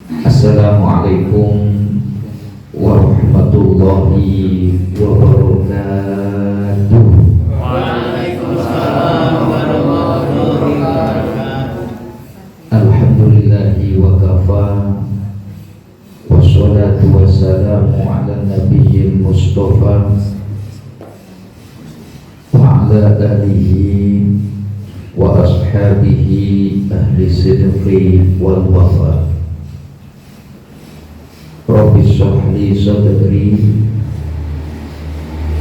Assalamualaikum warahmatullahi wabarakatuh. Waalaikumsalam warahmatullahi wabarakatuh. Alhamdulillahi wa kafa, wassalatu wassalamu ala nabiyyin mustafa wa ala alihi wa ashabihi ahli sidqi wal wafa. Rabbi shrah li sadri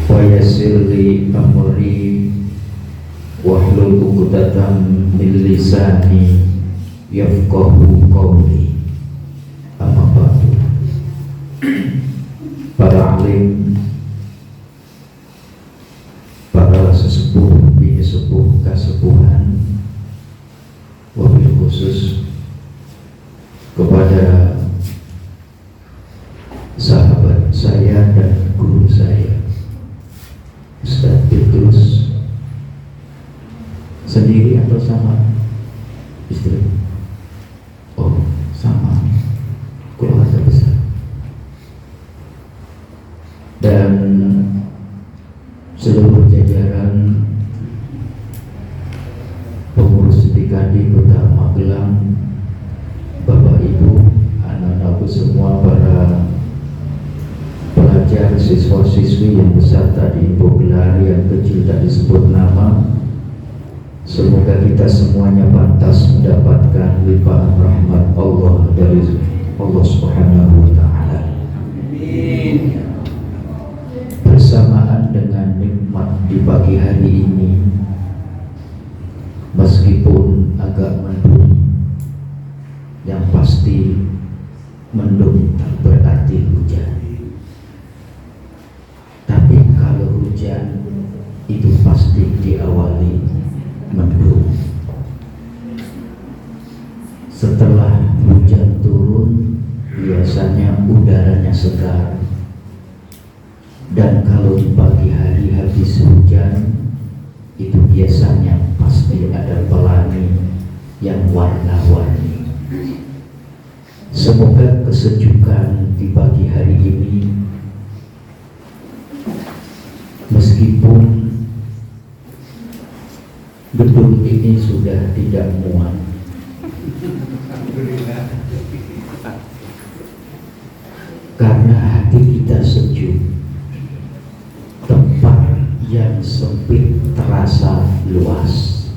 wa yassir li amri wahlul 'uqdatam min lisani yafqahu qawli. Amma ba'du. Para alim, para sesepuh, bini sepuh, kasepuhan, wabil khusus kepada sahabat saya dan guru saya Ustaz Petrus. Sendiri atau sama istri? Oh, sama, keluarga besar. Dan seluruh jajaran pengurus DKD Kota Magelang, Bapak Ibu, anak-anakku semua, para pelajar, siswa-siswi yang besar tadi Ibu gelar, yang kecil tak disebut nama. Semoga kita semuanya pantas mendapatkan limpahan rahmat Allah dari Allah Subhanahu wa Ta'ala. Amin. Bersamaan dengan nikmat di pagi hari ini, meskipun agak mendung, yang pasti mendung tak berarti hujan. Tapi kalau hujan itu pasti diawali mendung. Setelah hujan turun, biasanya udaranya segar. Dan kalau di pagi hari habis hujan, itu biasanya pasti ada pelangi yang warna-warni. Semoga kesejukan di pagi hari ini, meskipun gedung ini sudah tidak muat, karena hati kita sejuk, tempat yang sempit terasa luas.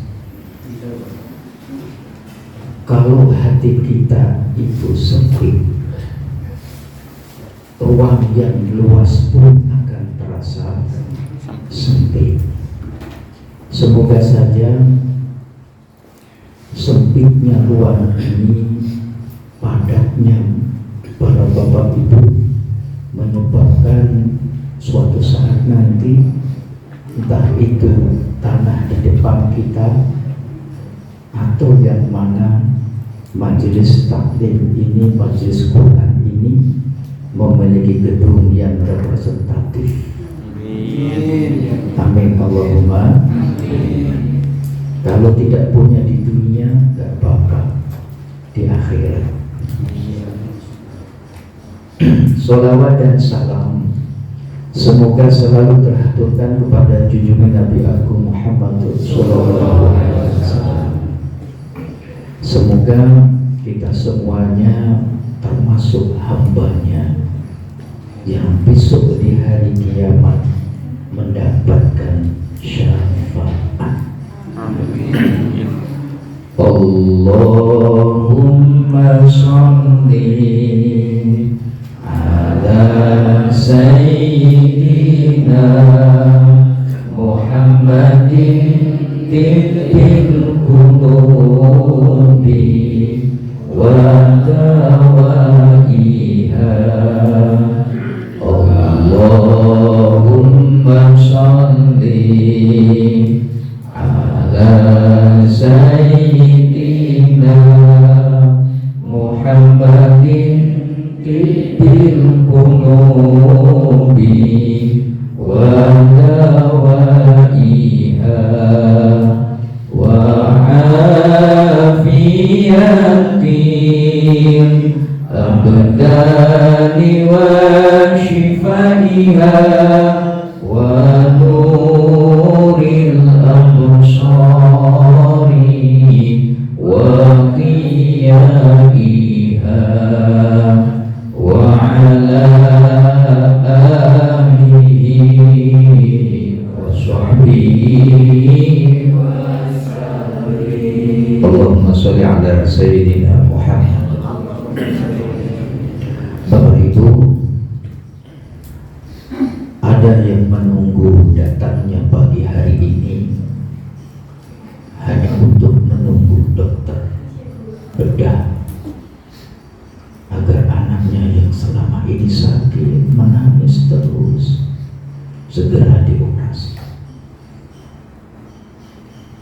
Kalau hati kita itu sempit, ruang yang luas pun akan terasa sempit. Semoga saja sempitnya ruang ini, padatnya para bapak ibu, menyebabkan suatu saat nanti, entah itu tanah di depan kita atau yang mana, majelis taklim ini, majelis Quran ini memiliki gedung yang representatif. Amin. Amin Allahumma. Amin. Kalau tidak punya di dunia, gak apa-apa, di akhirat. Sholawat dan salam semoga selalu terhaturkan kepada junjungan Nabi Agung Muhammad Sallallahu Alaihi Wasallam. Semoga kita semuanya termasuk hambanya yang besok di hari kiamat mendapatkan syafaat. Amin. Allahumma sholli ala sayyidina Muhammadin tibbil qulubi wa dawaiha. Allahumma sholli ala sayyidina Muhammadin tibbil qulubi wa dawaiha wa afiyatin الأبدان وشفائها ونور الأبصار وضيائها وعلى آله وصحبه Allahumma sholli ala Sayyidina Muhammad. Bapak Ibu, ada yang menunggu datangnya pagi hari ini hanya untuk menunggu dokter bedah agar anaknya yang selama ini sakit menangis terus segera dioperasi.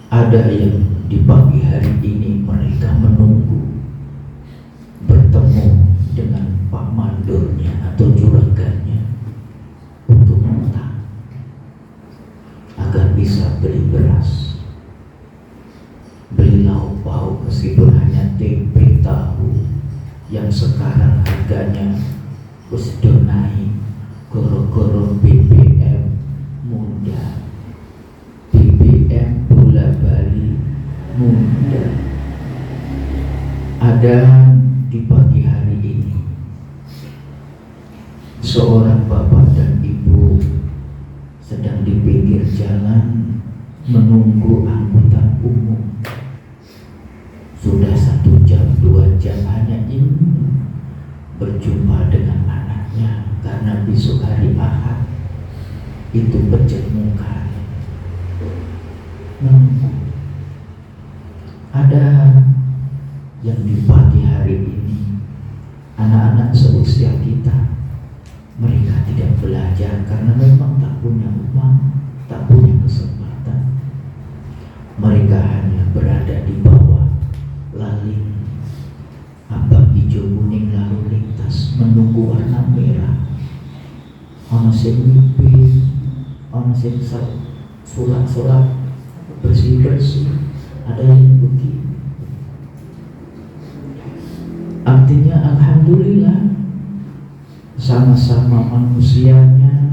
Ada yang di pagi hari ini mereka menunggu bertemu dengan Pak Mandornya atau juragannya untuk utang agar bisa beli beras, beli lauk pauk meskipun hanya tempe tahu yang sekarang harganya sudah naik goro-goro BBM muda, BBM bola bali muda. Ada di pagi hari ini seorang bapak dan ibu sedang di pinggir jalan menunggu angkutan umum. Sudah 1 jam 2 jam hanya ingin berjumpa dengan anaknya karena besok hari Ahad itu pertemuan. Ada yang di pagi hari ini anak-anak seusia kita, mereka tidak belajar karena memang tak punya uang, tak punya kesempatan. Mereka hanya berada di bawah laling abang hijau kuning lalu lintas menunggu warna merah. Ono sing mimpi, ono sing surat-surat bersih-bersih, ada yang begini. Artinya alhamdulillah, sama-sama manusianya,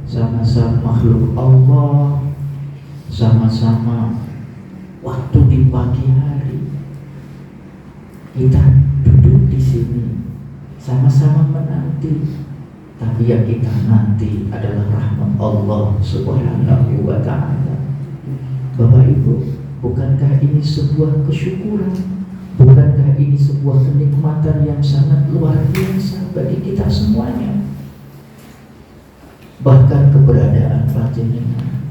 sama-sama makhluk Allah, sama-sama waktu di pagi hari kita duduk di sini, sama-sama menanti. Tapi yang kita nanti adalah rahmat Allah Subhanahu wa ta'ala. Bapak Ibu, bukankah ini sebuah kesyukuran? Bukankah ini sebuah kenikmatan yang sangat luar biasa bagi kita semuanya? Bahkan keberadaan panjenengan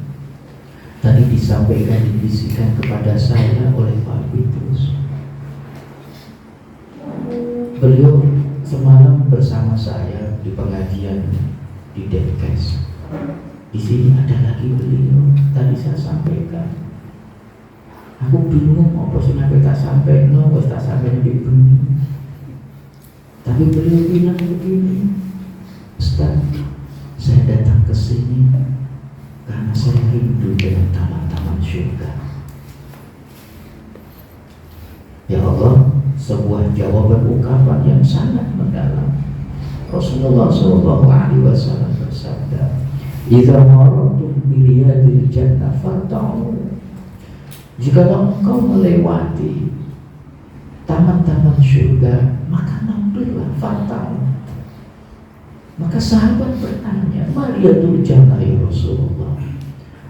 tadi disampaikan, dibisikkan kepada saya oleh Pak Petrus. Beliau semalam bersama saya di pengajian di Denkes. Di sini ada lagi beliau. Tadi saya sampaikan. Aku bingung apa sih sampai tak sampai, tak sampai di bumi. Tapi beliau bilang begini, Ustaz, saya datang ke sini karena saya rindu dengan taman-taman surga. Ya Allah, sebuah jawaban ungkapan yang sangat mendalam. Rasulullah SAW bersabda, "Idza marartum bi riyadil jannah farta'u." Jikalau engkau melewati taman-taman surga, maka nampillah farta'u. Maka sahabat bertanya, "Mariyatul jannah ya Rasulullah?"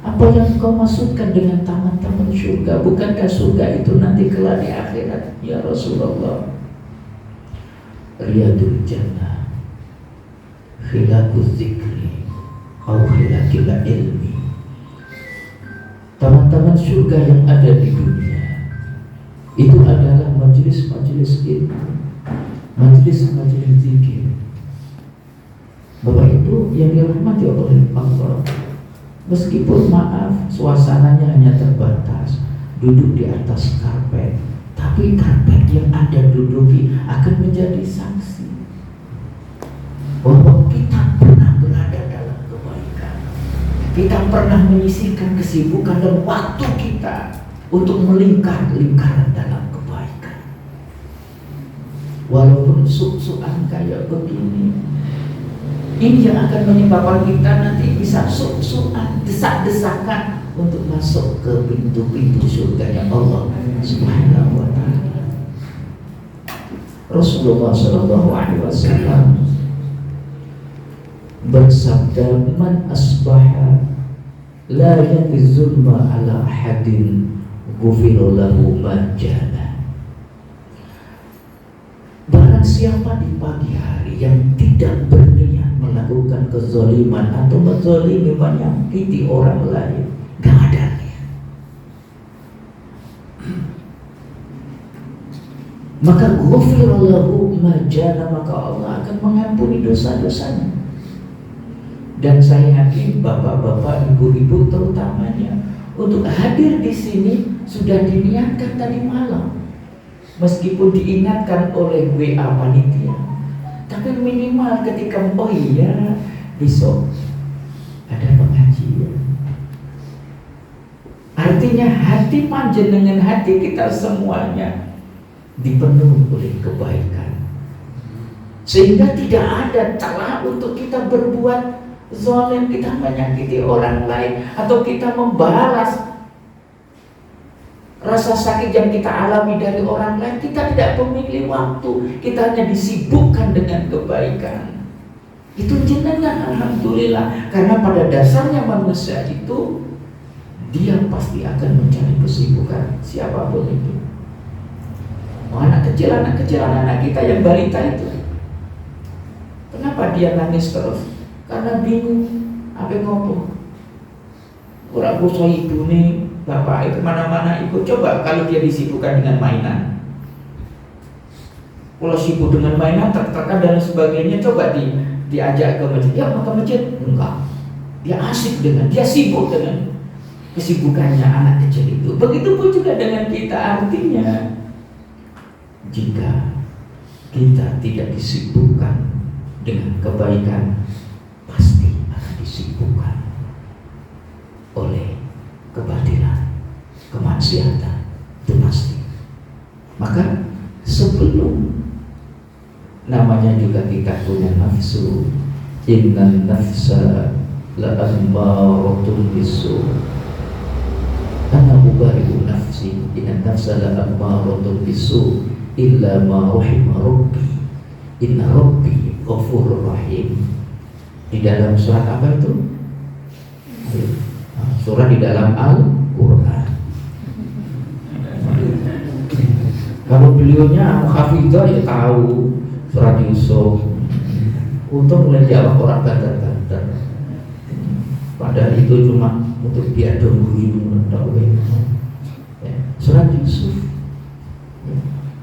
Apa yang kau maksudkan dengan taman-taman surga? Bukankah surga itu nanti kelak di akhirat? Ya Rasulullah, riyadul jannah khilaquz zikri atau khilaqil ilmi. Taman-taman surga yang ada di dunia itu adalah majelis-majelis ilmu, majelis-majelis zikir. Bapak Ibu yang dirahmati oleh Allah, meskipun maaf suasananya hanya terbatas duduk di atas karpet, tapi karpet yang Anda duduki akan menjadi saksi bahwa kita pernah berada dalam kebaikan. Kita pernah menyisihkan kesibukan dan waktu kita untuk melingkar lingkaran dalam kebaikan. Walaupun dukun suk-sukan kayak begini, ini yang akan menyebabkan kita nanti bisa suk-sukan, desak-desakan untuk masuk ke pintu-pintu surganya Allah Subhanahu wa ta'ala. Rasulullah Shallallahu Alaihi Wasallam bersabda, man asbaha la yakzulma ala ahadin ghufira lahu ma jana. Barang siapa di pagi hari yang tidak berniat melakukan kezaliman atau menzalimi, menyakiti orang lain, gak ada niat, maka ghufira lahu ma jana, maka Allah akan mengampuni dosa-dosanya. Dan saya yakin bapak-bapak, ibu-ibu terutamanya untuk hadir di sini sudah diniatkan tadi malam, meskipun diingatkan oleh WA panitia, tapi minimal ketika oh iya besok ada pengajian. Artinya hati panjenengan, hati kita semuanya dipenuhi oleh kebaikan, sehingga tidak ada celah untuk kita berbuat zalim, kita menyakiti orang lain, atau kita membalas rasa sakit yang kita alami dari orang lain. Kita tidak memilih waktu, kita hanya disibukkan dengan kebaikan. Itu jenengan, alhamdulillah. Karena pada dasarnya manusia itu dia pasti akan mencari kesibukan, siapapun itu. Anak kecil, anak kita yang balita itu, kenapa dia nangis terus? Karena bingung, apa ngopo? Kurang kuso ibu nih, bapak kemana-mana ikut. Coba kalau dia disibukkan dengan mainan, kalau sibuk dengan mainan, tertekan dan sebagainya, coba diajak ke masjid, ya mau ke masjid? Enggak. Dia asik dengan, dia sibuk dengan kesibukannya anak kecil itu. Begitupun juga dengan kita. Artinya jika kita tidak disibukkan dengan kebaikan, pasti akan disibukkan oleh kebatilan, kemaksiatan, itu pasti. Maka sebelum namanya juga kita punya nafsu, innan nafsa la ammaratun bisu, ana ubari'u nafsi, innan nafsa la ammaratun bisu illa ma rahima rabbi, inna rabbi ghafurur rahim. Di dalam surat apa itu? Surat di dalam Al-Quran. Kalau beliaunya Hafizah ya tahu surat Yusuf. Untung mulai jawab orang bantar-bantar. Padahal itu cuma untuk biar dongguin. Surat Yusuf.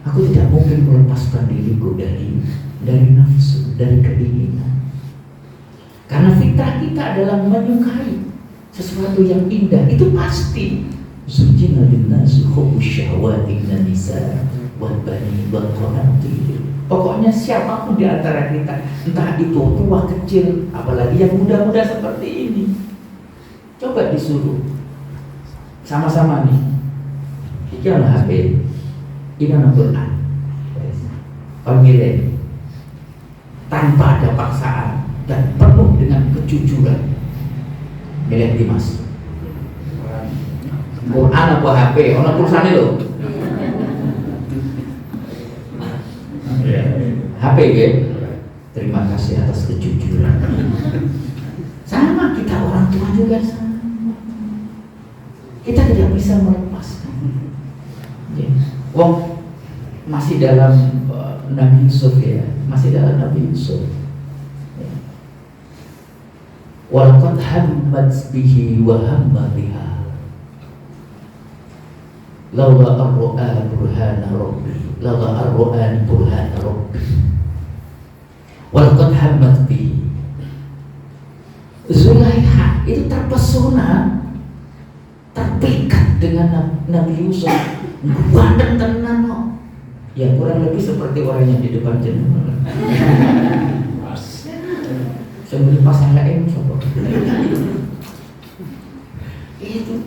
Aku tidak mungkin melepaskan diriku dari nafsu, dari keinginan. Karena fitrah kita adalah menyukai sesuatu yang indah, itu pasti. Zujina linnasi hubbus syahawati minan nisa wal bani wal qanatir. Pokoknya siapapun di antara kita, entah itu tua kecil, apalagi yang muda-muda seperti ini, coba disuruh sama-sama nih, ini adalah HP, ini adalah Quran, pemilih tanpa ada paksaan dan penuh dengan kejujuran. Milih Dimas Quran apa HP, orang tulisannya loh HP ya. Terima kasih atas kejujuran. Sama kita orang tua juga sama. Kita tidak bisa melepaskan. Wong masih dalam Nabi Yusuf ya, masih dalam Nabi Yusuf. Walaqad hammat bihi wa hamma biha laula ar-ra'a burhana rabbi, laula ar-ra'ani burhana rabbi. Walaqad hammat bihi. Zulaikha itu terpesona, terpikat dengan Nabi Yusuf. Ganteng tenan kok. Ya kurang lebih seperti orang yang di depan jenengan. Sebelum pasang lain sopo. Itu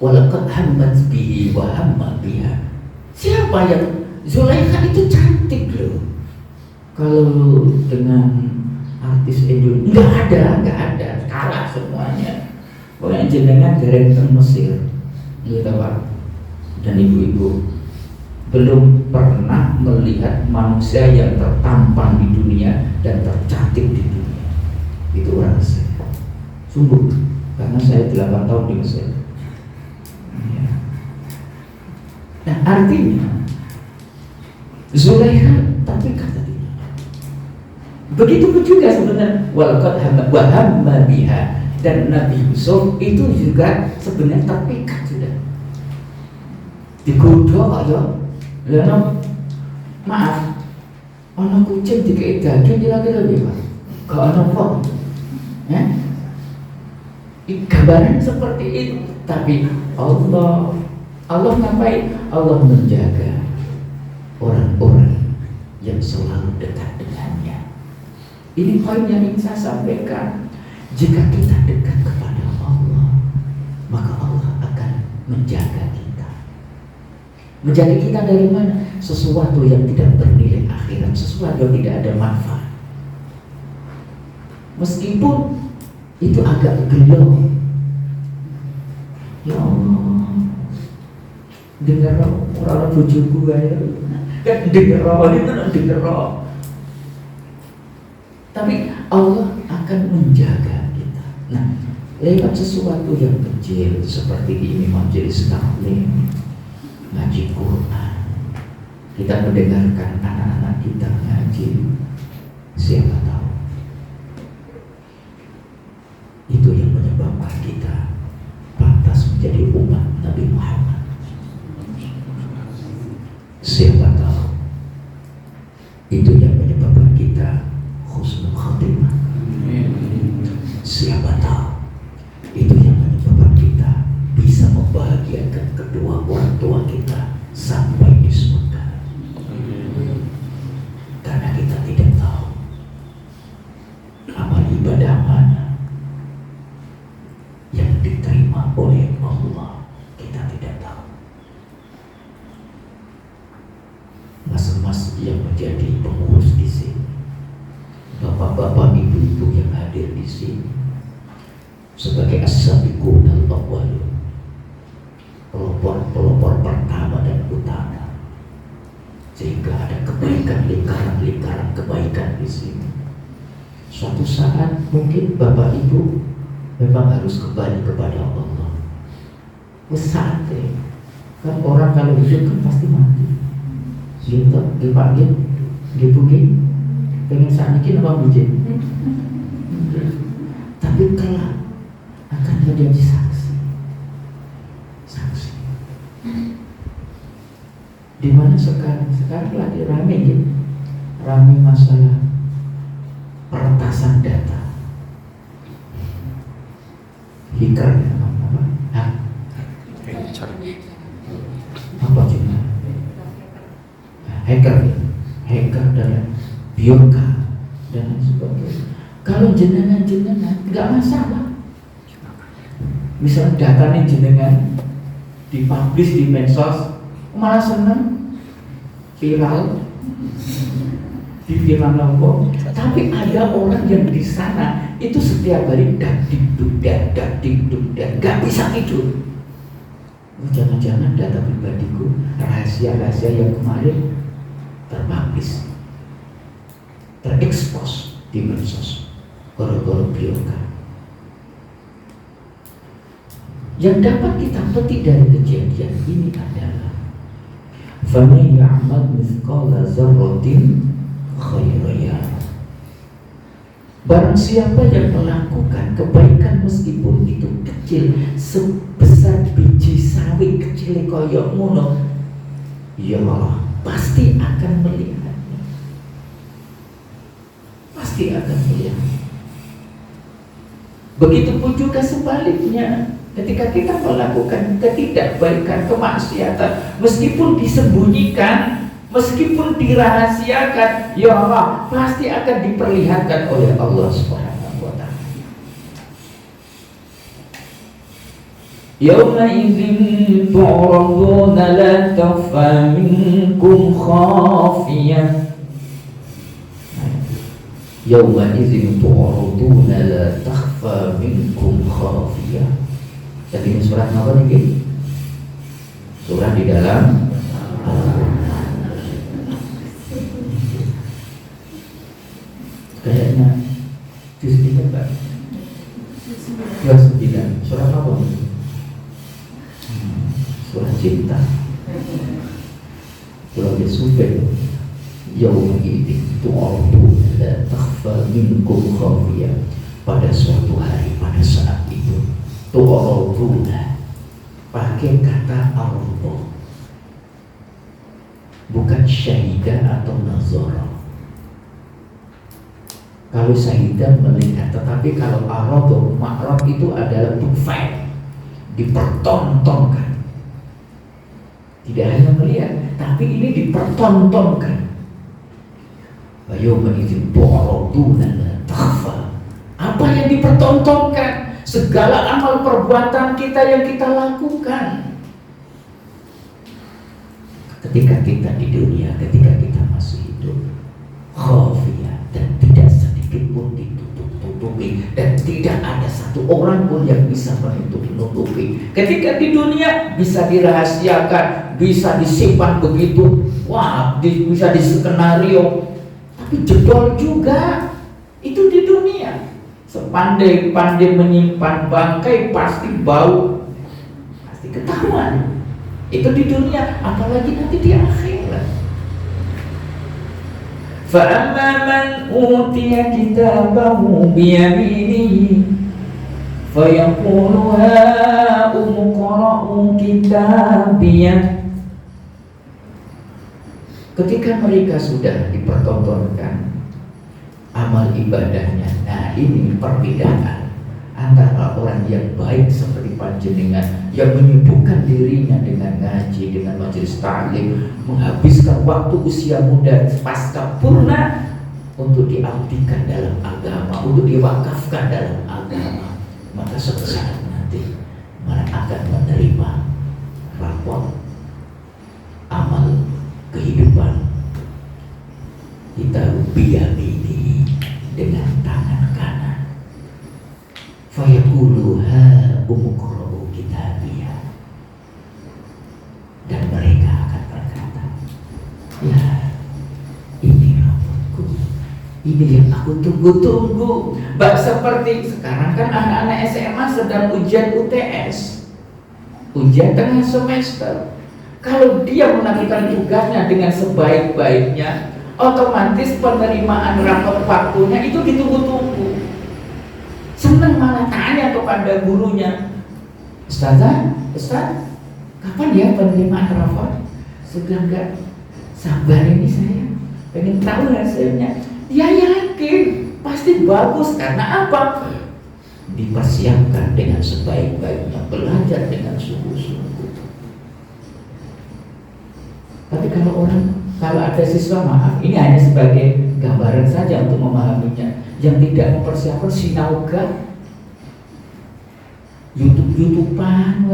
walaqad hammat bihi wa hamma biha. Siapa yang Zulaikha itu cantik loh. Kalau dengan artis Indonesia nggak ada, kalah semuanya. Pokoknya jenengan dereng teng Mesir, gitu Pak dan ibu-ibu, belum pernah melihat manusia yang tertampan di dunia dan tercantik di dunia. Itu orang saya, sungguh, karena saya 8 tahun di Mesir. Ya. Nah artinya Zulaikha tapi kata dia. Begitu juga sebenarnya walaqad hamma biha, dan Nabi Yusuf itu juga sebenarnya terpikat sudah. Digoda ya, maaf, anak kucing dikei daging kira-kira apa? Gak ada apa? Ya? Gambaran seperti itu, tapi Allah ngapain? Allah menjaga orang-orang yang selalu dekat dengannya. Ini poin yang ingin saya sampaikan. Jika kita dekat kepada Allah, maka Allah akan menjaga kita. Menjaga kita dari mana? Sesuatu yang tidak bernilai akhirat, sesuatu yang tidak ada manfaat. Meskipun itu agak gelo. Ya Allah, dengar orang bojoku ya. Kan dengar. Tapi Allah akan menjaga kita. Nah, lewat sesuatu yang kecil seperti ini, majelis taklim, ngaji Quran, kita mendengarkan anak-anak kita ngaji, siapa tahu itu yang menyebabkan kita pantas menjadi umat Nabi Muhammad. Siapa tahu itu yang menyebabkan kita husnul khatimah. Siapa tahu itu yang menyebabkan kita bisa membahagiakan kedua orang tua kita sampai di surga. Karena kita tidak tahu amal ibadah mana yang diterima oleh Allah, kita tidak tahu. Mas-mas yang menjadi pengurus di sini, bapak-bapak, ibu-ibu yang hadir di sini, sebagai as-sabiqun al-awwalun, pelopor pertama dan utama, sehingga ada kebaikan, lingkaran kebaikan di sini. Suatu saat mungkin bapak ibu memang harus kembali kepada Allah. Saatnya kan orang kalau hidup kan pasti mati. Gitu, dipanggil, dibuki, pengen sanikin apa bujin. Tapi kelak akan menjadi saksi. Di mana sekarang lagi rame gitu, rame masalah peretasan data. Hacker apa? Apa juga? Hacker dan biorka dan lain sebagainya. Kalau jenengan nggak masalah. Misalnya datanya jenengan dipublish di medsos, malah senang, viral, di viral lombok. Tapi ada orang yang di sana itu setiap hari dakdikduk, nggak bisa tidur. Jangan-jangan data pribadiku, rahasia-rahasia yang kemarin terpublish, terekspos di medsos, gara-gara biorka. Yang dapat kita petik dari kejadian ini adalah faman ya'mal mithqala dzarratin khairan yarah. Barang siapa yang melakukan kebaikan meskipun itu kecil, sebesar biji sawi kecil koyok ngono, ya Allah pasti akan melihatnya. Pasti akan melihat. Begitupun juga sebaliknya, ketika kita melakukan ketidakbaikan, kemaksiatan, meskipun disembunyikan, meskipun dirahasiakan, ya Allah pasti akan diperlihatkan oleh Allah Subhanahu wa ta'ala. Yauma idzin tu'raduna la takhfa minkum khafiyah. Yauma idzin tu'raduna la takhfa minkum khafiyah. Jadi ini surat apa nih? Surat di dalam kayaknya juz 3 Pak. Juz 9. Surat apa nih? Surat cinta. Surat Yusuf. Yauma idzin tu'raduna la takhfa minkum khafiyah. Pada suatu hari, pada saat itu tu'raduna pakai kata Allah, bukan syahidah atau nazara. Kalau syahidah melihat, tetapi kalau arad, ma'rad itu adalah fact, dipertontonkan. Tidak hanya melihat, tapi ini dipertontonkan. Yauma idzin tu'raduna la takhfa. Apa yang dipertontonkan? Segala amal perbuatan kita yang kita lakukan ketika kita di dunia, ketika kita masih hidup, khafiyah, dan tidak sedikit pun ditutup-tutupi, dan tidak ada satu orang pun yang bisa menutup-nutupi. Ketika di dunia bisa dirahasiakan, bisa disimpan begitu, bisa diskenario, tapi jedol juga. Itu di dunia. Sepandai-pandai menyimpan bangkai pasti bau, pasti ketahuan. Itu di dunia, apalagi nanti di akhirat. Fa'amma man utiya kitabahu biyaminihi fayaqulu ha'umu qara'u kitabiyah. Ketika mereka sudah dipertontonkan amal ibadahnya, nah ini perbedaan antara orang yang baik seperti panjenengan yang menyibukkan dirinya dengan ngaji, dengan majelis ta'lim, menghabiskan waktu usia muda pasca purna untuk diabdikan dalam agama, untuk diwakafkan dalam agama, maka suatu saat nanti mereka akan menerima rapor amal kehidupan kita biyamini, dengan tangan kanan. Fayaqulu ha'umu qara'u kitabiyah. Dan mereka akan berkata, ya, ini rapotku, ini yang aku tunggu-tunggu. Seperti sekarang kan anak-anak SMA sedang ujian UTS, ujian tengah semester. Kalau dia melakukan tugasnya dengan sebaik-baiknya, otomatis penerimaan rapot waktunya itu ditunggu-tunggu. Senang malah tanya kepada gurunya, Ustaz, kapan ya penerimaan rapot? Sudah enggak sabar ini saya, pengen tahu hasilnya. Dia yakin pasti bagus, karena apa? Dipersiapkan dengan sebaik-baiknya, belajar dengan sungguh-sungguh. Tapi kalau ada siswa, maaf, ini hanya sebagai gambaran saja untuk memahaminya, yang tidak mempersiapkan sinauga, YouTube-YouTubean,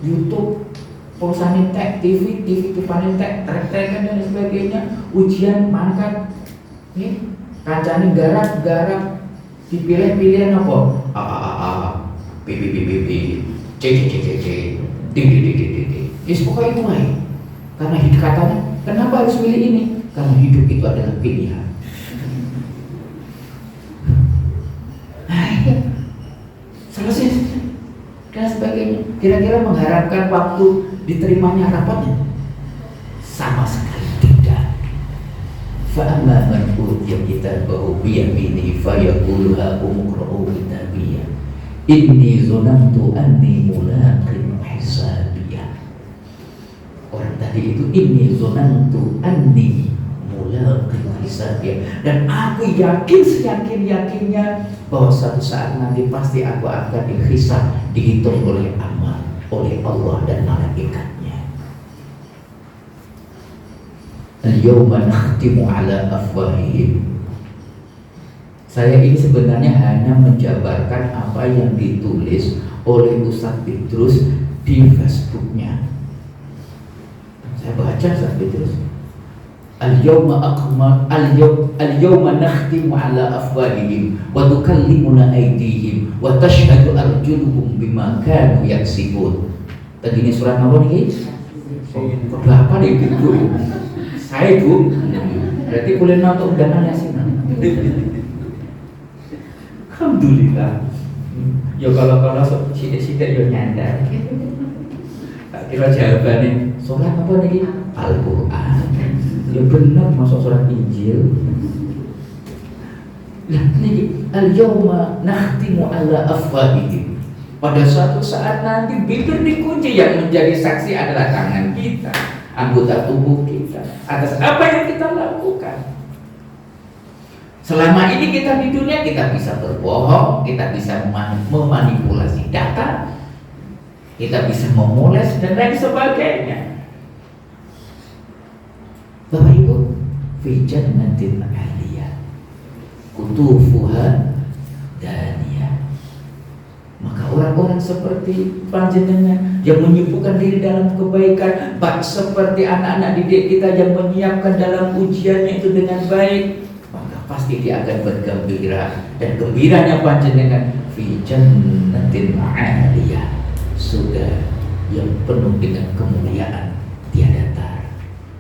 YouTube, pulsanitek, TV panitek, trek-trekan dan sebagainya, ujian mangkat, kancane garap, dipilih apa? Pokoknya itu lain. Karena hidup, katanya, kenapa harus milih ini? Karena hidup itu adalah pilihan. Selesai dan sebagainya. Kira-kira mengharapkan waktu diterimanya rapatnya? Sama sekali tidak. Fa'amma man utiya kitabahu biyaminihi fayaqulu ha'umu qra'u kitabiyah inni zonantu anni mulaqin hisabiyah. Orang tadi itu inni zonantu anni mulaqin hisabiyah, dan aku yakin seyakin-yakinnya bahwa suatu saat nanti pasti aku akan dihisab, dihitung oleh amal, oleh Allah dan malaikatnya. Al-yawma nakhtimu ala afwahihim. Saya ini sebenarnya hanya menjabarkan apa yang ditulis oleh Ustaz Petrus di Facebooknya. Saya baca Ustaz Petrus. al-yawma nakhtimu ala afwahihim wa tukallimuna aydihim wa tashhadu arjuluhum bima kanu yaksibun. Tadi ini surat apa nih? Berapa nih Bu? Saya Bu. Berarti boleh nonton undangan Yasin. Alhamdulillah. Ya kalau sidik-sidik ya nyandar. Tak kira jawabannya surat apa nih? Al-Quran. Ya benar masuk surat Injil. Nah ini al-yawma nakhtimu ala afwahihim. Pada suatu saat nanti bibir dikunci, yang menjadi saksi adalah tangan kita, anggota tubuh kita atas apa yang kita lakukan. Selama ini kita di dunia kita bisa berbohong, kita bisa memanipulasi data, kita bisa memoles dan lain sebagainya. Bapak Ibu, fi jannatin 'aliyah kutufuha daniyah. Maka orang-orang seperti panjenengan yang menyibukkan diri dalam kebaikan, seperti anak-anak didik kita yang menyiapkan dalam ujiannya itu dengan baik, maka pasti dia akan bergembira. Dan gembiranya panjenengan fi jannatin 'aliyah, sudah yang penuh dengan kemuliaan tiada tara.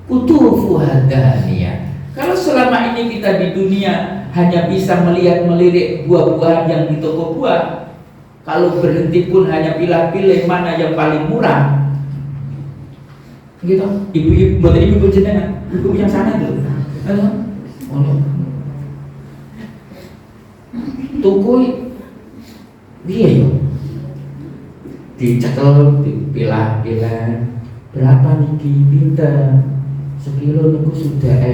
Kutufuha daniyah. Kalau selama ini kita di dunia hanya bisa melihat-melirik buah-buahan yang di toko buah, kalau berhenti pun hanya pilih-pilih mana yang paling murah, gitu. Ibu-ibu, buat ibu jenengan, ibu yang sana itu, tuku, dia yo, dicekel, dipilah-pilah, berapa niki pinter, sekilo niku sudah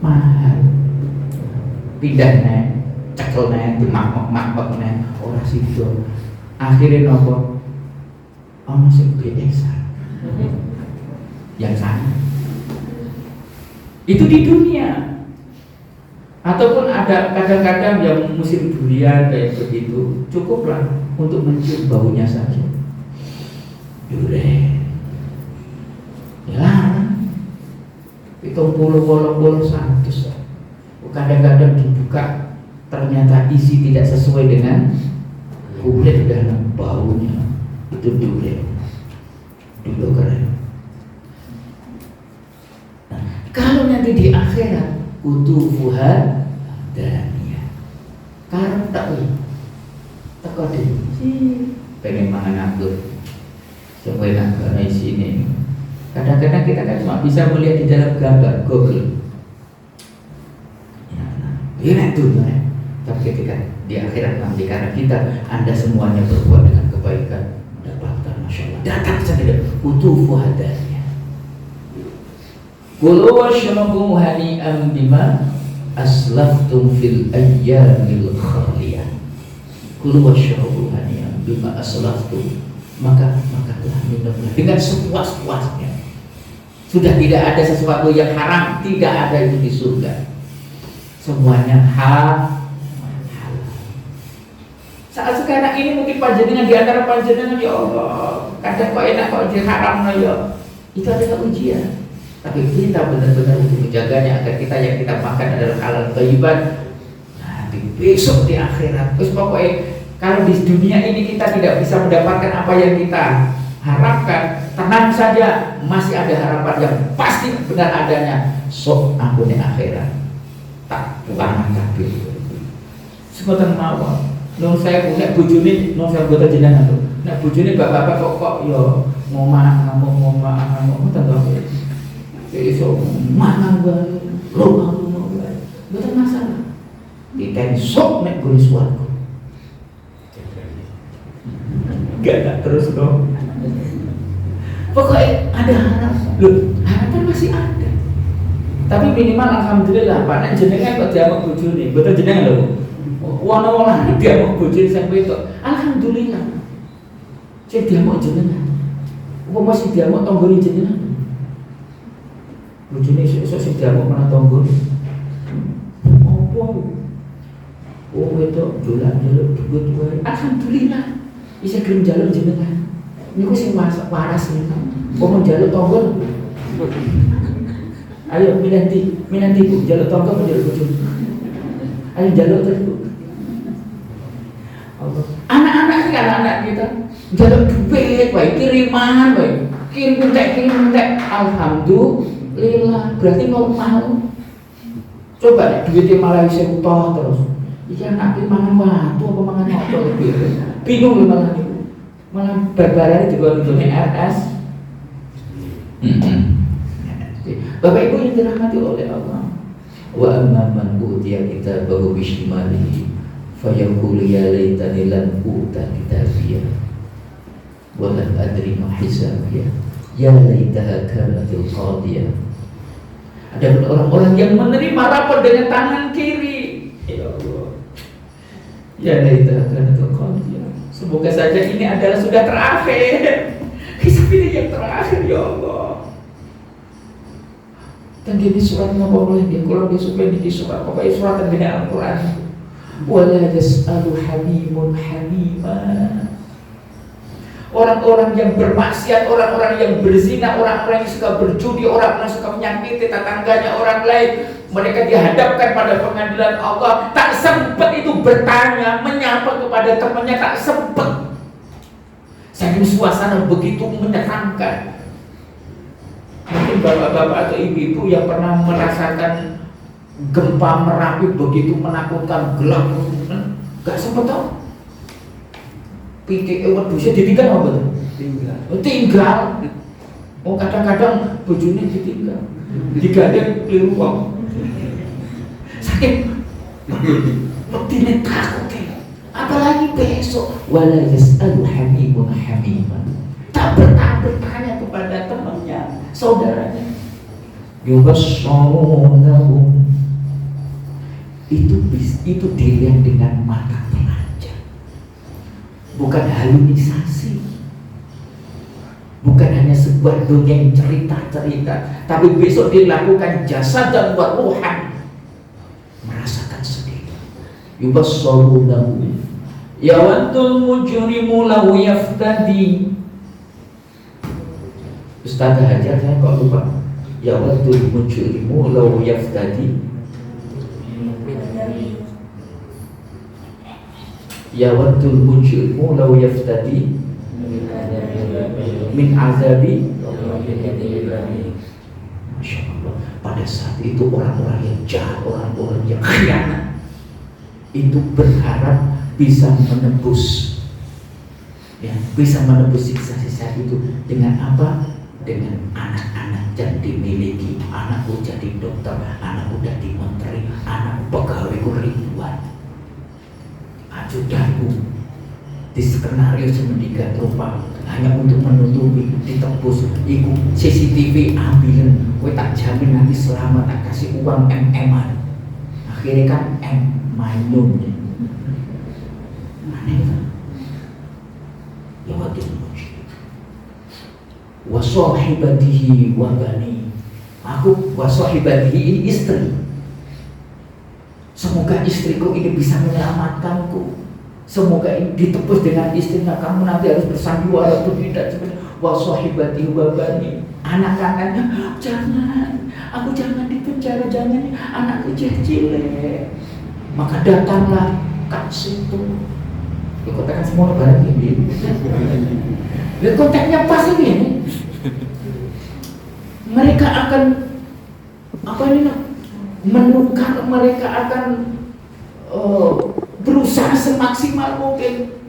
mahal, pindah nih. Cekel nih, dimakmok nih, orang situ. Akhirnya nopo, ono sing bedesan, yang sana. Itu di dunia. Ataupun ada kadang-kadang yang musim durian kayak begitu, cukuplah untuk mencium baunya saja. Durian, ya, itu puluh satu. Kadang-kadang dibuka, ternyata isi tidak sesuai dengan kulit dan baunya. Itu durian keren. Nah, kalau nanti di akhirat kutufuha daniyah, karena tak teko deh pengen mangan anggur sesuai anggur di sini. Kadang-kadang kita kan cuma bisa melihat di dalam gambar Google. Ini tuh, tapi ketika di akhirat nanti karena kita, Anda semuanya berbuat dengan kebaikan, mendapatkan Masya Allah, datang saja kutufuha daniyah. Kulu washrabu hani'an bima aslaftum fil ayyamil khaliyah. Kulu washrabu hani'an bima aslaftum, maka makanlah minumlah dengan sepuas-puasnya. Sudah tidak ada sesuatu yang haram, tidak ada itu di surga. Semuanya halal. Saat sekarang ini mungkin panjenengan di antara panjenengan, ya Allah, kadang kok enak kok diharam ya. Itu adalah ujian. Tapi kita benar-benar untuk menjaganya agar kita yang kita makan adalah halal thayyiban. Nanti besok di akhirat, terus pokoknya kalau di dunia ini kita tidak bisa mendapatkan apa yang kita harapkan, tenang saja, masih ada harapan yang pasti benar adanya. Sok ampuni akhirat. Tak bukan kabeh. Sebutan mawon. Nun saya punya bojone, nun saya buat jenengan tuh. Nek bojone bapak-bapak kok yo ngomah ngamuk ngoten to. Iso mangan wae, lo wae. Mboten masalah. Diten sok nek gone swarga. Gak terus dong. Pokoknya ada harapan. Loh, harapan masih ada. Tapi minimal alhamdulillah Pak, nek jenengan kok diamuk bojone, mboten jenengan lho. Wana-wana diamuk bojone sing wedok. Alhamdulillah. Sing diamuk jenengan. Apa masih diamuk tanggane jenengan? Bojone esuk sing diamuk mana tanggane? Opo? Oh wedok dolan njaluk dhuwit wae. Alhamdulillah. Bisa gelem njaluk jenengan. Niku sing masak waras niku. Kok njaluk tanggane? Ayo minanti Bu, jaluk tongkol jaluk bojo. Ayo jaluk terus Bu. Allah. Anak-anak ini anak-anak kita jaluk duit, wae kiriman, wae kirim entek. Alhamdulillah, berarti normal. Coba duitnya malah bisa utuh terus. Iki anak iki mangan watu apa mangan apa lebih. Bingung malah niku. Malah barbarane digone RS. Bapak Ibu yang dirahmati oleh Allah. Wa amma man utiya kitabahu bishimalihi fayaqulu ya laitani lam uta kitabiyah wa lam adri ma hisabiyah ya laitaha kanatil qadiyah. Ada orang-orang yang menerima rapor dengan tangan kiri. Ya Allah. Ya laitaha kanatil qadiyah. Semoga saja ini adalah sudah terakhir. Kisah ini yang terakhir ya Allah. Dan dia surat apa boleh dia kalau dia suka di surat pokoknya surat dengan Al-Quran. Wala yas'alu hamimun hamima. Orang-orang yang bermaksiat, orang-orang yang berzina, orang-orang yang suka berjudi, orang-orang yang suka menyakiti tetangganya orang lain, mereka dihadapkan pada pengadilan Allah. Tak sempat itu bertanya, menyapa kepada temannya, tak sempat. Saking suasana begitu menyeramkan. Mungkin bapak-bapak atau ibu-ibu yang pernah merasakan gempa Merapi begitu menakutkan, gelap, gak sempat tahu. Pikir wedusnya ditinggal apa betul? Tinggal. Oh kadang-kadang bojone ditinggal. Digandeng keliru wong. Sakit. Bedine takut. Apalagi besok wala yas'alu hamimun hamiman. Tak bertanya kepada temannya, saudaranya. Yubasyarunahum. Itu dilihat dengan mata pelajar. Bukan halusinasi, bukan hanya sebuah dongeng cerita-cerita, tapi besok dilakukan jasad dan ruhan, merasakan sendiri. Yubasyarunahum yawadul mujrimu law yaftadi. Ustaz Hajar saya kok lupa. Yawadul mujrimu law yaftadi. Yawadul mujrimu law yaftadi min azabi. Masya Allah. Pada saat itu orang-orang yang jahat, orang-orang yang khianat itu berharap bisa menebus, ya, bisa menebus siksa-siksa itu dengan apa? Dengan anak-anak yang dimiliki. Anakku jadi dokter, anakku jadi menteri, anakku pegawaiku ribuan. Ajudanku di skenario semedikat rupa hanya untuk menutupi, ditebus. Iku CCTV ambilin, gue tak jamin nanti selamat, tak kasih uang MM-an. Akhirnya kan mainum. Aneh kan? Ya waktu wasahibatihi wa bani. Aku wasahibatihi istri. Semoga istriku ini bisa menyelamatkanku. Semoga ini ditebus dengan istrinya. Kamu nanti harus bersandiwara atau tidak. Wasahibatihi wa bani. Anak-anaknya, jangan, aku jangan dipenjara, jangan, anakku cilik. Maka datanglah Kak Situ. Dikotakan semua barang ini. Lihat konteksnya pas ini. Mereka akan apa ini? Menukar, mereka akan berusaha semaksimal mungkin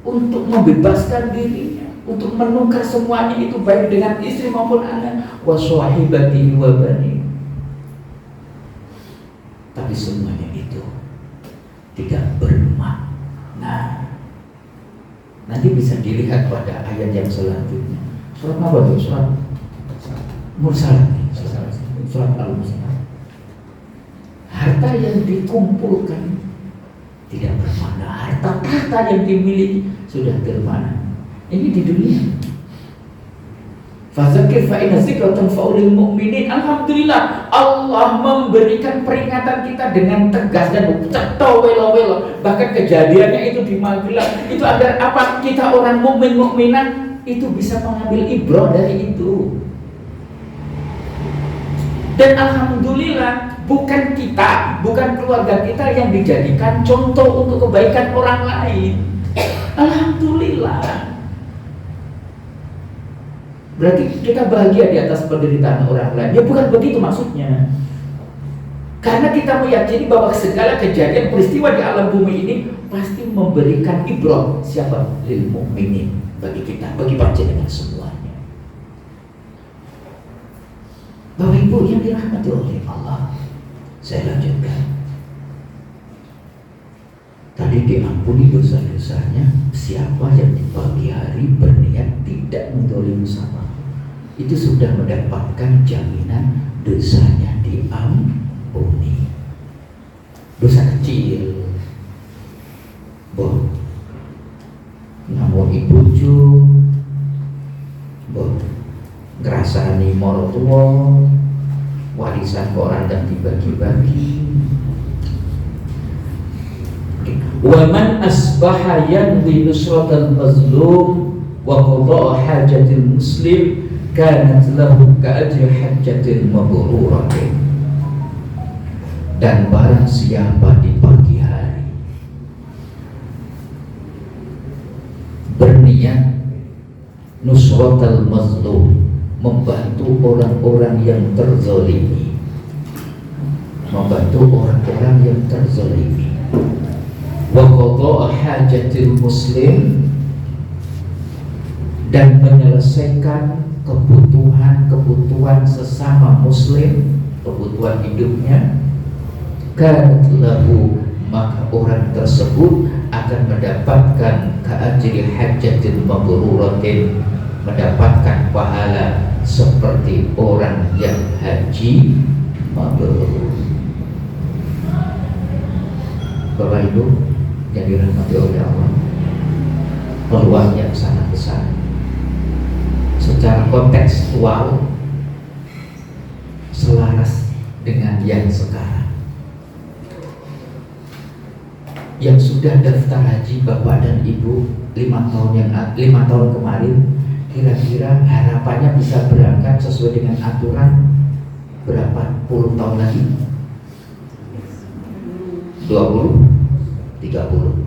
untuk membebaskan dirinya, untuk menukar semuanya itu baik dengan istri maupun anak. Wasahibatihi wa bani. Tapi semuanya itu tidak bermakna. Nanti bisa dilihat pada ayat yang selanjutnya. Surat apa tuh? Surat Mursalat. Surat Al-Mursalat. Harta yang dikumpulkan tidak bermakna. Harta yang dimiliki sudah bermakna. Ini di dunia. Fadzakir fa inna dzikra tanfa'ul mu'minin. Alhamdulillah, Allah memberikan peringatan kita dengan tegas dan ceto welo-welo. Bahkan kejadiannya itu di Magelang. Itu agar apa? Kita orang mukminah itu bisa mengambil ibrah dari itu. Dan alhamdulillah bukan kita, bukan keluarga kita yang dijadikan contoh untuk kebaikan orang lain. Alhamdulillah. Berarti kita bahagia di atas penderitaan orang lain. Ya bukan begitu maksudnya. Karena kita meyakini bahwa segala kejadian peristiwa di alam bumi ini pasti memberikan ibrah. Siapa? Lil mu'minin. Bagi kita, bagi panjenengan semuanya. Bapak Ibu yang dirahmati oleh Allah, saya lanjutkan. Tadi diampuni dosa-dosanya siapa yang di pagi hari berniat tidak mendolimi sama. Itu sudah mendapatkan jaminan dosanya diampuni. Dosa kecil, boh, namun ibu boh, ngerasani morotua, warisan kok orang dan dibagi-bagi. Wa man asbaha yanwi nusratal mazlum wa qada'a hajatil muslim kanat lahu ka'ajri hajjatil mabruratin. Dan barang siapa di pagi hari berniat nusratal mazlum, membantu orang-orang yang terzalimi, membantu orang-orang yang terzalimi, wa qada'a hajatil muslim, dan menyelesaikan kebutuhan sesama muslim, kebutuhan hidupnya, kanat lahu, maka orang tersebut akan mendapatkan ka'ajri hajjatil mabruratin, mendapatkan pahala seperti orang yang haji mabrur. Bapak Ibu yang dirahmati oleh Allah, peluang yang sangat besar. Secara kontekstual selaras dengan yang sekarang. Yang sudah daftar haji Bapak dan Ibu 5 tahun kemarin, kira-kira harapannya bisa berangkat sesuai dengan aturan berapa puluh tahun lagi? 20, 30.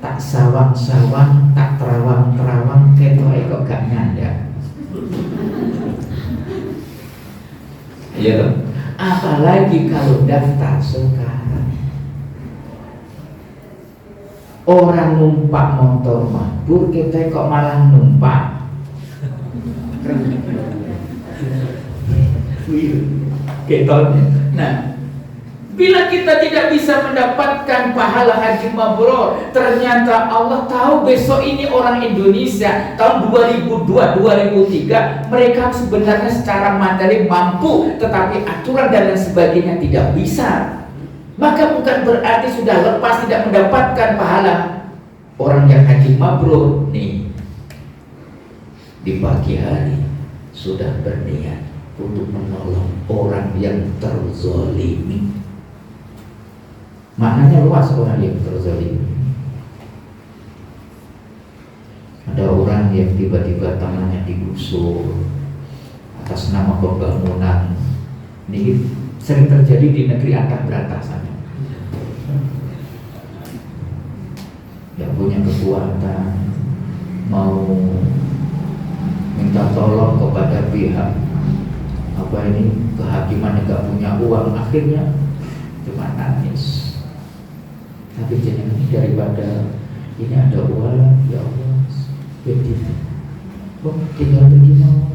Tak sawang-sawang, tak terawang-terawang, ketoke kok gak nyanda. Iya toh? Apalagi kalau daftar sekarang. Orang numpak motor mabur, kita kok malah numpak. Ketone. Nah, bila kita tidak bisa mendapatkan pahala haji mabrur, ternyata Allah tahu besok ini orang Indonesia tahun 2002, 2003 mereka sebenarnya secara materi mampu, tetapi aturan dan lain sebagainya tidak bisa. Maka bukan berarti sudah lepas tidak mendapatkan pahala. Orang yang haji mabrur nih di pagi hari sudah berniat untuk menolong orang yang terzalimi. Maknanya luas orang yang terzalimi. Ada orang yang tiba-tiba tangannya digusur atas nama pembangunan. Ini sering terjadi di negeri atas berantasan. Yang punya kekuatan mau minta tolong kepada pihak kehakiman yang gak punya uang, akhirnya cuma nangis. Tapi jangan daripada ini ada uang, ya Allah, begini, tinggal begini,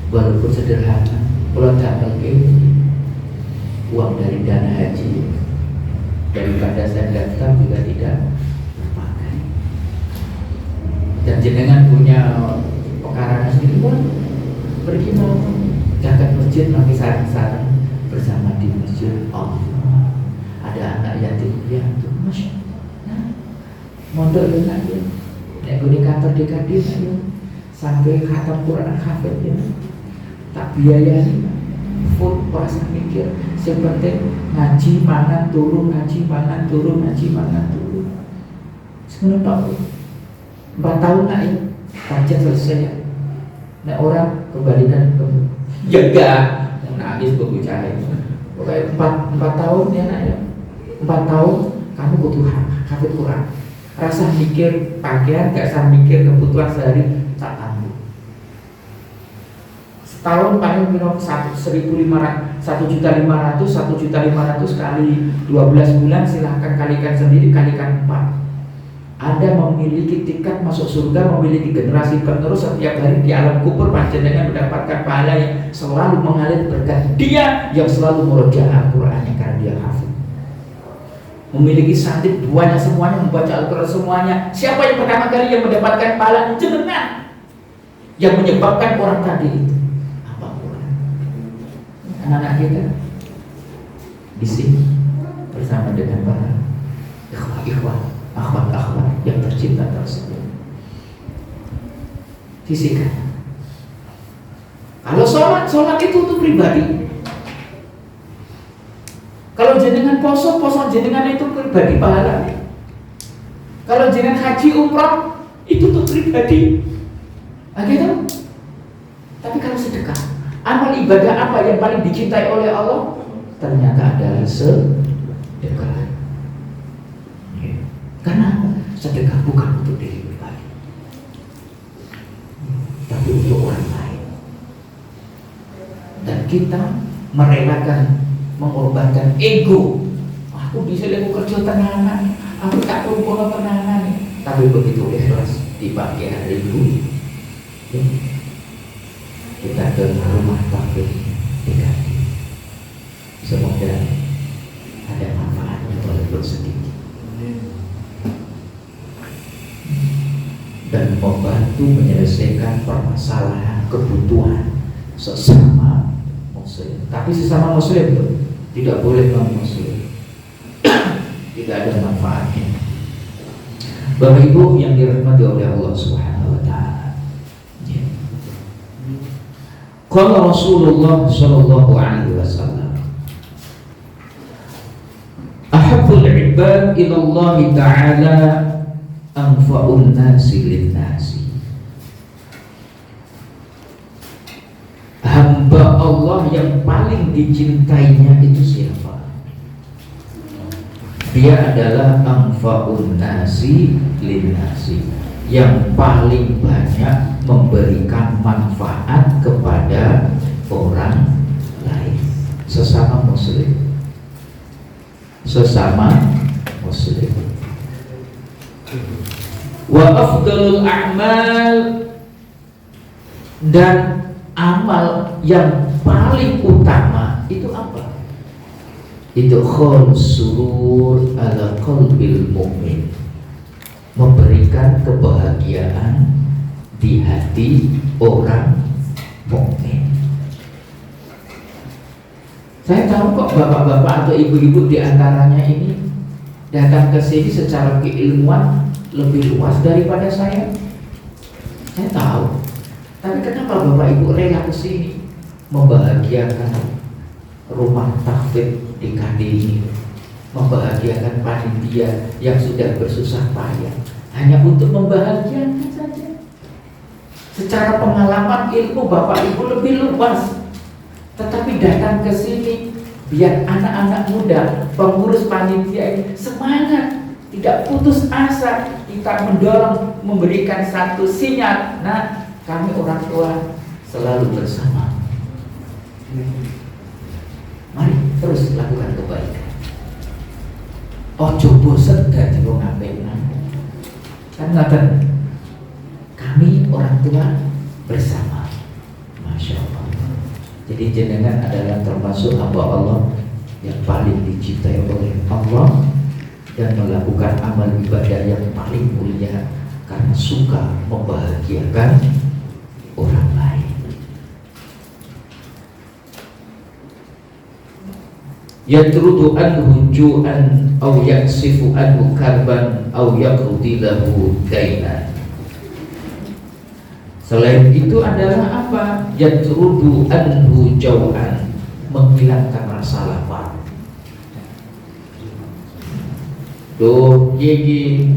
walaupun sederhana, kalau tak pakai uang dari dana haji, daripada saya daftar juga tidak terpakai. Dan jenengan punya pekarangan sendiri, pergi mau zakat masjid, nanti sarang-sarang bersama di masjid Allah. Ada anak yatim piatu, masya Allah, mondok dengan dia, nek gue di kantor di Kadin ayo, sampai khatam Quran hafid ya, tak biayai, full puasa mikir, seperti ngaji mangan turun, ngaji mangan turun, ngaji mangan turun. Sekarang tahu, 4 tahun nak ya, kajian selesai ya, nek orang kembalikan ke Ya enggak, nangis gue bicara. Pokoknya 4 tahun ya nak ya. 4 tahun kamu butuh hafid Quran. Rasa mikir pakaian, gak usah mikir kebutuhan sehari, tak tanggung. Setahun paling minum 1.500, 1.500 kali 12 bulan, silahkan kalikan sendiri, kalikan 4. Anda memiliki tiket masuk surga, memiliki generasi penerus setiap hari di alam kubur, panjenengan mendapatkan pahala yang selalu mengalir berkat dia yang selalu murojaah Al-Qur'annya karena dia hafid. Memiliki santri buahnya semuanya, membaca Al-Quran semuanya. Siapa yang pertama kali yang mendapatkan pahala? Jenengan yang menyebabkan orang tadi itu apa Quran. Anak-anak kita di sini bersama dengan para ikhwah, akhwat yang tercinta tersebut. Sisihkan. Kalau sholat itu untuk pribadi. Kalau jenengan poso jenengan itu pribadi pahala. Kalau jenengan haji umrah itu tuh pribadi. Gitu. Tapi kalau sedekah, amal ibadah apa yang paling dicintai oleh Allah? Ternyata adalah sedekah. Karena sedekah bukan untuk diri pribadi, tapi untuk orang lain. Dan kita merelakan, mengorbankan ego. Aku bisa laku kerja tenanan, aku tak perlu pola tenanan. Tapi begitu ikhlas di pagi hari itu, kita ke rumah takbir diganti. Semoga ada manfaatnya walaupun sedikit, dan membantu menyelesaikan permasalahan kebutuhan sesama Muslim. Tapi sesama Muslim itu tidak boleh non-Muslim. Tidak ada manfaatnya. Bapak Ibu yang dirahmati oleh Allah Subhanahu wa taala. Qala Rasulullah sallallahu alaihi wasallam, ahabbul ibad ila Allah taala anfa'un nasi lin-nasi. Hamba Allah yang paling dicintainya itu siapa? Dia adalah anfa'un nasi lin-nasi, yang paling banyak memberikan manfaat kepada orang lain, sesama muslim. Wa afdalul a'mal, dan amal yang paling utama itu apa? Itu khul surur ala qalbil mu'min, memberikan kebahagiaan di hati orang mukmin. Saya tahu kok bapak-bapak atau ibu-ibu di antaranya ini datang ke sini secara keilmuan lebih luas daripada saya. Saya tahu. Tapi kenapa Bapak Ibu rela ke sini membahagiakan rumah tahfidz di Kadin, membahagiakan panitia yang sudah bersusah payah hanya untuk membahagiakan saja? Secara pengalaman ilmu Bapak Ibu lebih luas, tetapi datang ke sini biar anak-anak muda, pengurus panitia ini semangat, tidak putus asa. Kita mendorong, memberikan satu sinyal, nah, kami orang tua selalu bersama. Mari terus lakukan kebaikan. Ojo bosen gak wong apik. Kan ngaten. Kami orang tua bersama. Masya Allah. Jadi jenengan adalah termasuk hamba Allah yang paling dicintai oleh Allah dan melakukan amal ibadah yang paling mulia karena suka membahagiakan orang lain. Yatrudu anhu ju'an aw yaksifu anhu karban aw yaqdi lahu dainan. Selain itu adalah apa? Yatrudu anhu jau'an, menghilangkan rasa lapar. Tuh, gigi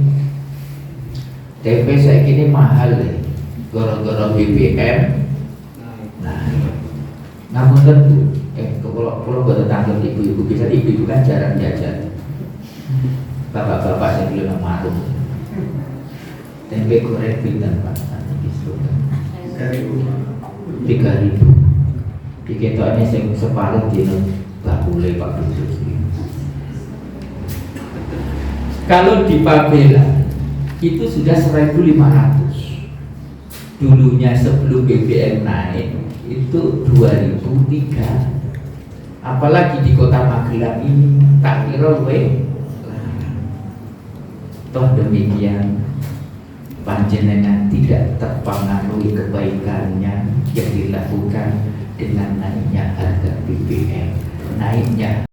tempe saya kini mahal deh, gara-gara BBM. Nah, Ngapunten Bu, kalau buat tetangga ibu-ibu, bisa ibu-ibu kan jarang jajan. Bapak-bapak yang belum marung. Tempe goreng pinten Pak? Nanti disebutkan 3.000. Diketoknya sing separuh dino bakule Pak Dusuki. Kalau di Pabela itu sudah 1.500. Dulunya sebelum BBM naik itu 2003. Apalagi di kota Magelang ini tak kira toh demikian panjenengan tidak terpengaruhi kebaikannya yang dilakukan dengan naiknya harga BBM, naiknya